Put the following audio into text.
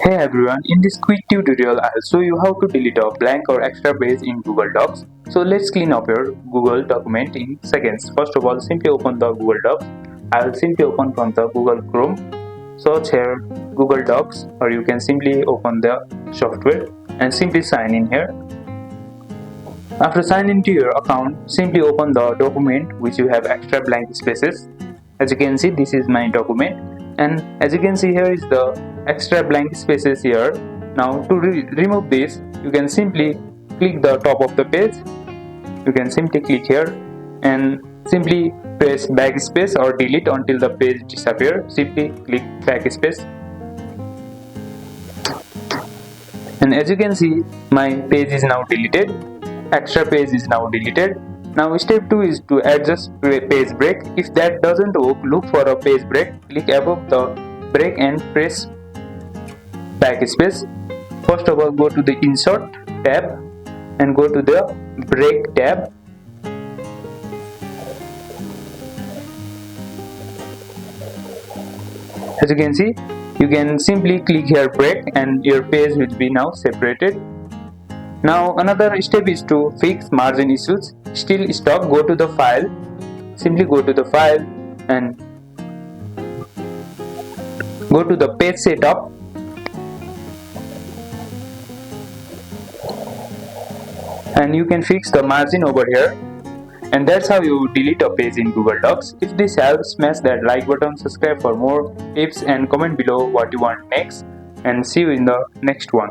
Hey everyone, in this quick tutorial I'll show you how to delete a blank or extra page in Google Docs. So let's clean up your Google document in seconds. First of all, simply open the Google Docs. I'll simply open from the Google Chrome. Search here Google Docs, or you can simply open the software and simply sign in here. After signing into your account, simply open the document which you have extra blank spaces. As you can see, this is my document, and as you can see, here is the extra blank spaces here. Now to remove this, you can simply click the top of the page. You can simply click here and simply press backspace or delete until the page disappears. Simply click backspace, and as you can see, my page is now deleted. Extra page is now deleted. Now step 2 is to adjust page break. If that doesn't work, look for a page break. Click above the break and press backspace. First of all, go to the insert tab and go to the break tab. As you can see, you can simply click here break and your page will be now separated. Now another step is to fix margin issues. Still stuck, go to the file, simply go to the file and go to the page setup. And you can fix the margin over here. And that's how you delete a page in Google Docs. If this helps, smash that like button, subscribe for more tips and comment below what you want next, and see you in the next one.